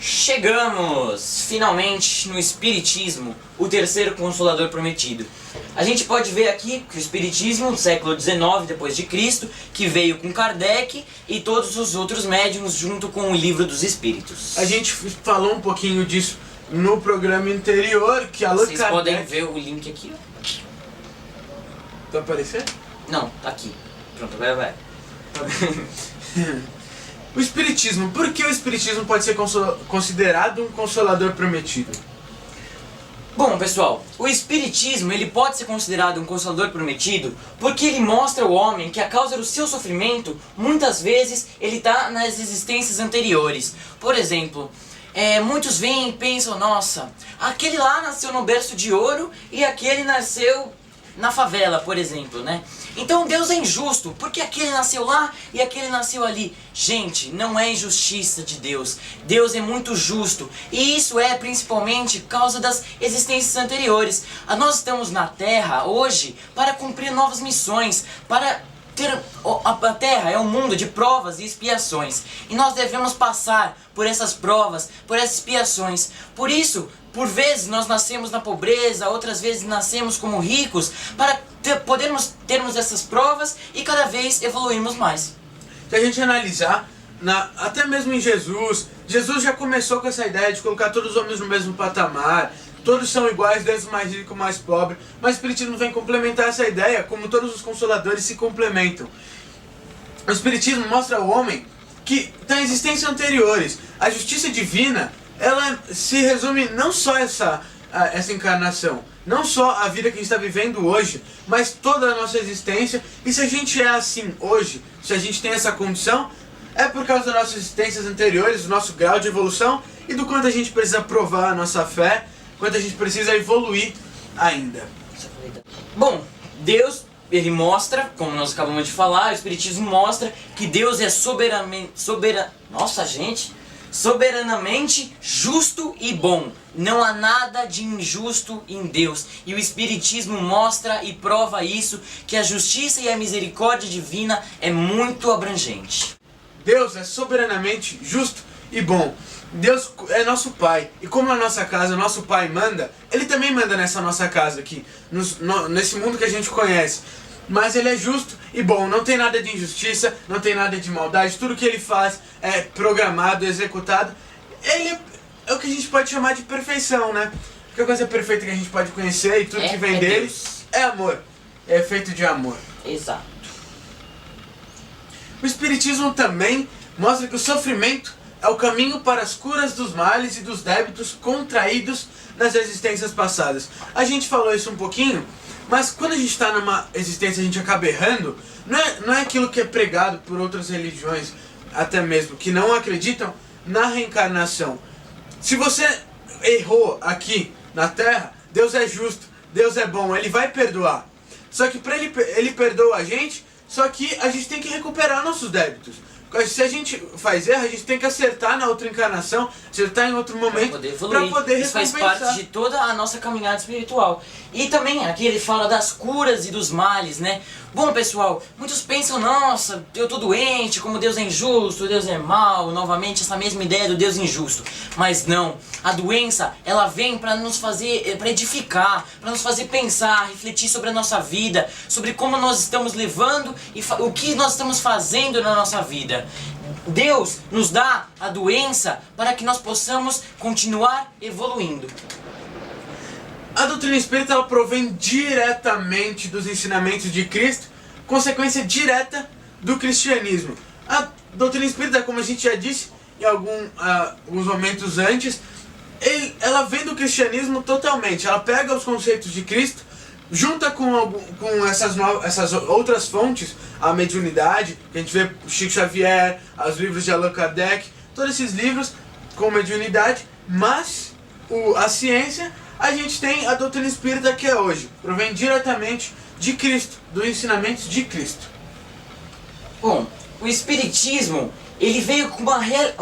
Chegamos, finalmente, no Espiritismo, o terceiro Consolador prometido. A gente pode ver aqui que o Espiritismo, do século XIX depois de Cristo, que veio com Kardec e todos os outros médiuns junto com o Livro dos Espíritos. A gente falou um pouquinho disso no programa anterior, que Allan Vocês Kardec... podem ver o link aqui, ó. Vai aparecer? Não, tá aqui. Pronto, agora vai. O Espiritismo. Por que o Espiritismo pode ser considerado um consolador prometido? Bom, pessoal, o Espiritismo ele pode ser considerado um consolador prometido porque ele mostra ao homem que a causa do seu sofrimento, muitas vezes, ele está nas existências anteriores. Por exemplo, muitos vêm e pensam, nossa, aquele lá nasceu no berço de ouro e aquele nasceu na favela, por exemplo, né? Então Deus é injusto, porque aquele nasceu lá e aquele nasceu ali. Gente, não é injustiça de Deus. Deus é muito justo. E isso é principalmente por causa das existências anteriores. Nós estamos na Terra hoje para cumprir novas missões, para a Terra é um mundo de provas e expiações. E nós devemos passar por essas provas, por essas expiações. Por isso, por vezes nós nascemos na pobreza, outras vezes nascemos como ricos, para podermos termos essas provas e cada vez evoluirmos mais. Se a gente analisar, até mesmo em Jesus já começou com essa ideia de colocar todos os homens no mesmo patamar. Todos são iguais, desde o mais rico ao mais pobre. Mas o Espiritismo vem complementar essa ideia, como todos os consoladores se complementam. O Espiritismo mostra ao homem que está em existências anteriores. A justiça divina, ela se resume não só essa encarnação, não só a vida que a gente está vivendo hoje, mas toda a nossa existência. E se a gente é assim hoje, se a gente tem essa condição, é por causa das nossas existências anteriores, do nosso grau de evolução e do quanto a gente precisa provar a nossa fé, quanto a gente precisa evoluir ainda. Bom, Deus, ele mostra, como nós acabamos de falar, o Espiritismo mostra que Deus é soberanamente justo e bom. Não há nada de injusto em Deus. E o Espiritismo mostra e prova isso, que a justiça e a misericórdia divina é muito abrangente. Deus é soberanamente justo e bom. Deus é nosso Pai, e como na nossa casa nosso Pai manda, Ele também manda nessa nossa casa aqui, nesse mundo que a gente conhece. Mas Ele é justo e bom, não tem nada de injustiça, não tem nada de maldade, tudo que Ele faz é programado, executado. Ele é o que a gente pode chamar de perfeição, né? Porque a coisa perfeita que a gente pode conhecer e tudo que vem dele Deus. é amor, é feito de amor. Exato. O Espiritismo também mostra que o sofrimento é o caminho para as curas dos males e dos débitos contraídos nas existências passadas. A gente falou isso um pouquinho, mas quando a gente está numa existência a gente acaba errando, não é aquilo que é pregado por outras religiões, até mesmo, que não acreditam na reencarnação. Se você errou aqui na Terra, Deus é justo, Deus é bom, Ele vai perdoar. Só que ele perdoa a gente, só que a gente tem que recuperar nossos débitos. Se a gente faz erro, a gente tem que acertar na outra encarnação, acertar em outro momento, para poder Isso faz parte de toda a nossa caminhada espiritual. E também aqui ele fala das curas e dos males, né? Bom, pessoal, muitos pensam, nossa, eu tô doente, como Deus é injusto, Deus é mau, novamente essa mesma ideia do Deus injusto. Mas não, a doença, ela vem para nos fazer, para edificar, para nos fazer pensar, refletir sobre a nossa vida, sobre como nós estamos levando e o que nós estamos fazendo na nossa vida. Deus nos dá a doença para que nós possamos continuar evoluindo. A doutrina espírita ela provém diretamente dos ensinamentos de Cristo, consequência direta do cristianismo. A doutrina espírita, como a gente já disse em alguns momentos antes, ela vem do cristianismo totalmente. Ela pega os conceitos de Cristo, junta com essas outras fontes, a mediunidade, que a gente vê Chico Xavier, os livros de Allan Kardec, todos esses livros com mediunidade, mas a ciência, a gente tem a doutrina espírita que é hoje, provém diretamente de Cristo, dos ensinamentos de Cristo. Bom, o Espiritismo, ele veio com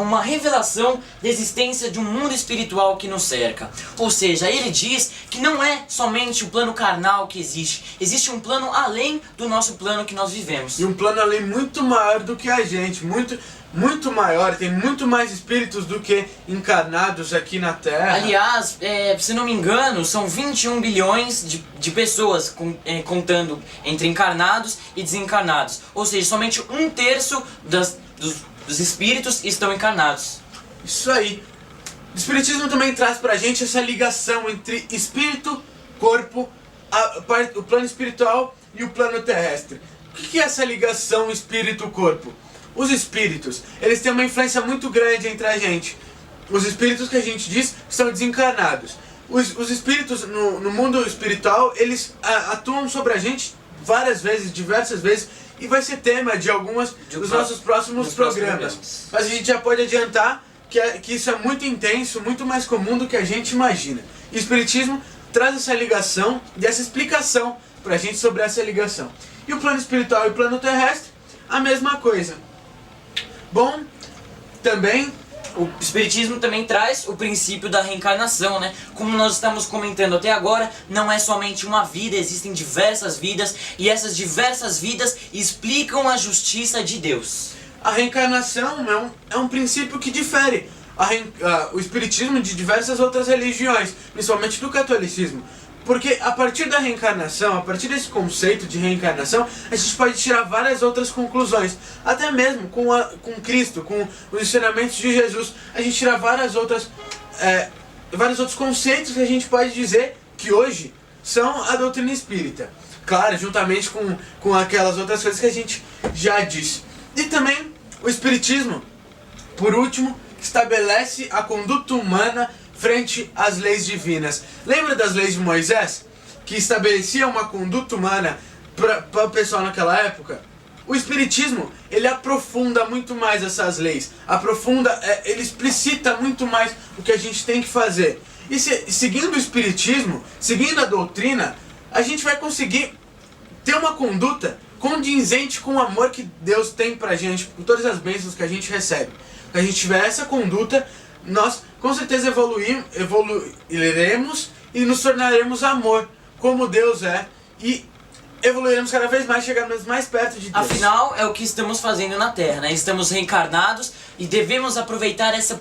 uma revelação da existência de um mundo espiritual que nos cerca. Ou seja, ele diz que não é somente o plano carnal que existe um plano além do nosso plano que nós vivemos. E um plano além muito maior do que a gente, muito maior, tem muito mais espíritos do que encarnados aqui na Terra. Aliás, se não me engano, são 21 bilhões de pessoas contando entre encarnados e desencarnados. Ou seja, somente 1/3 dos espíritos estão encarnados. Isso aí. O Espiritismo também traz pra gente essa ligação entre espírito, corpo, o plano espiritual e o plano terrestre. O que é essa ligação espírito-corpo? Os espíritos, eles têm uma influência muito grande entre a gente. Os espíritos que a gente diz são desencarnados. Os espíritos no mundo espiritual, eles atuam sobre a gente várias vezes, diversas vezes, e vai ser tema de algumas dos nossos próximos programas. Mas a gente já pode adiantar que isso é muito intenso, muito mais comum do que a gente imagina. E o Espiritismo traz essa ligação e essa explicação pra gente sobre essa ligação. E o plano espiritual e o plano terrestre, a mesma coisa. Bom, também o Espiritismo também traz o princípio da reencarnação, né? Como nós estamos comentando até agora, não é somente uma vida, existem diversas vidas, e essas diversas vidas explicam a justiça de Deus. A reencarnação é um princípio que difere o Espiritismo de diversas outras religiões, principalmente do catolicismo. Porque a partir da reencarnação, a partir desse conceito de reencarnação, a gente pode tirar várias outras conclusões. Até mesmo com Cristo, com os ensinamentos de Jesus, a gente tira vários outros conceitos que a gente pode dizer que hoje são a doutrina espírita. Claro, juntamente com aquelas outras coisas que a gente já disse. E também o Espiritismo, por último, estabelece a conduta humana frente às leis divinas. Lembra das leis de Moisés? Que estabelecia uma conduta humana para o pessoal naquela época? O Espiritismo, ele aprofunda muito mais essas leis. Ele explicita muito mais o que a gente tem que fazer. E seguindo o Espiritismo, seguindo a doutrina, a gente vai conseguir ter uma conduta condizente com o amor que Deus tem pra gente, por todas as bênçãos que a gente recebe. Se a gente tiver essa conduta, nós com certeza evoluiremos e nos tornaremos amor, como Deus é, e evoluiremos cada vez mais, chegarmos mais perto de Deus. Afinal, é o que estamos fazendo na Terra, né? Estamos reencarnados e devemos aproveitar essa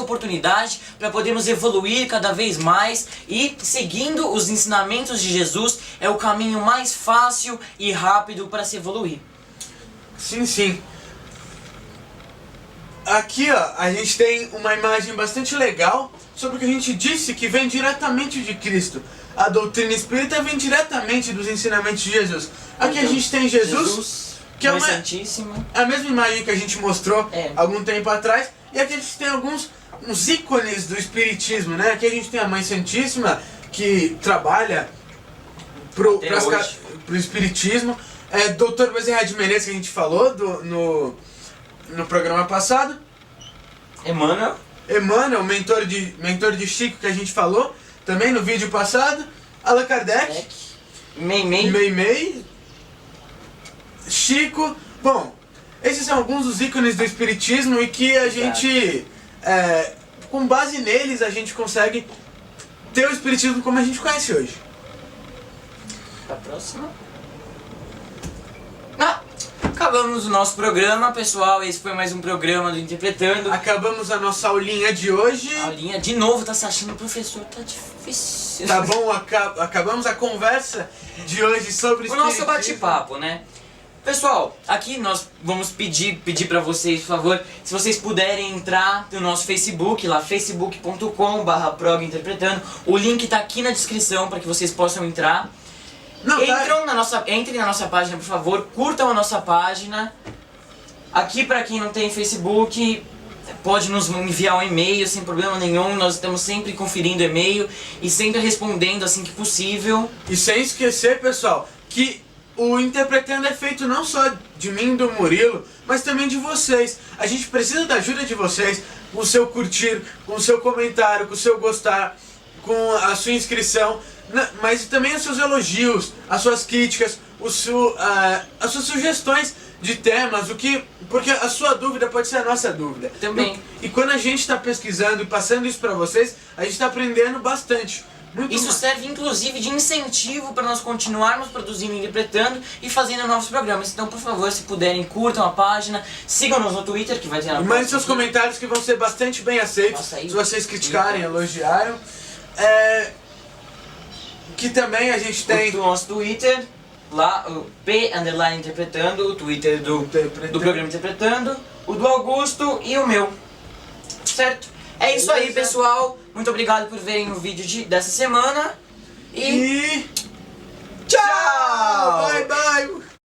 oportunidade para podermos evoluir cada vez mais, e seguindo os ensinamentos de Jesus é o caminho mais fácil e rápido para se evoluir. Sim, sim. Aqui, ó, a gente tem uma imagem bastante legal sobre o que a gente disse, que vem diretamente de Cristo. A doutrina espírita vem diretamente dos ensinamentos de Jesus. Aqui a gente tem Jesus, que é a mesma imagem que a gente mostrou algum tempo atrás. E aqui a gente tem uns ícones do espiritismo, né? Aqui a gente tem a Mãe Santíssima, que trabalha pro espiritismo. Dr. Bezerra de Menezes, que a gente falou no programa passado. Emmanuel, mentor de Chico, que a gente falou também no vídeo passado. Allan Kardec. Meimei. Chico. Bom, esses são alguns dos ícones do espiritismo e que a gente, com base neles, a gente consegue ter o espiritismo como a gente conhece hoje. A próxima. Acabamos o nosso programa, pessoal. Esse foi mais um programa do Interpretando. Acabamos a nossa aulinha de hoje. Aulinha de novo, tá se achando professor, tá difícil. Tá bom, acabamos a conversa de hoje sobre o nosso bate-papo, né? Pessoal, aqui nós vamos pedir pra vocês, por favor, se vocês puderem entrar no nosso Facebook, lá facebook.com/proginterpretando. O link tá aqui na descrição para que vocês possam entrar. Entrem na nossa página, por favor, curtam a nossa página. Aqui, para quem não tem Facebook, pode nos enviar um e-mail sem problema nenhum. Nós estamos sempre conferindo e-mail e sempre respondendo assim que possível. E sem esquecer, pessoal, que o Interpretando é feito não só de mim e do Murilo, mas também de vocês. A gente precisa da ajuda de vocês, com o seu curtir, com o seu comentário, com o seu gostar, com a sua inscrição, mas também os seus elogios, as suas críticas, as suas sugestões de temas, porque a sua dúvida pode ser a nossa dúvida. Também. E quando a gente está pesquisando e passando isso para vocês, a gente está aprendendo bastante Muito Isso mais. serve inclusive de incentivo para nós continuarmos produzindo, interpretando e fazendo novos programas. Então, por favor, se puderem, curtam a página, sigam-nos no Twitter, que vai ter na E mandem próxima seus aqui. comentários que vão ser bastante bem aceitos. Nossa, aí- se vocês criticarem, elogiaram. Que também a gente tem. O nosso Twitter, lá, o P_interpretando, o Twitter do programa Interpretando, o do Augusto e o meu. Certo? É isso aí, Beleza. pessoal. Muito obrigado por verem o vídeo dessa semana. E E. Tchau! Bye, bye!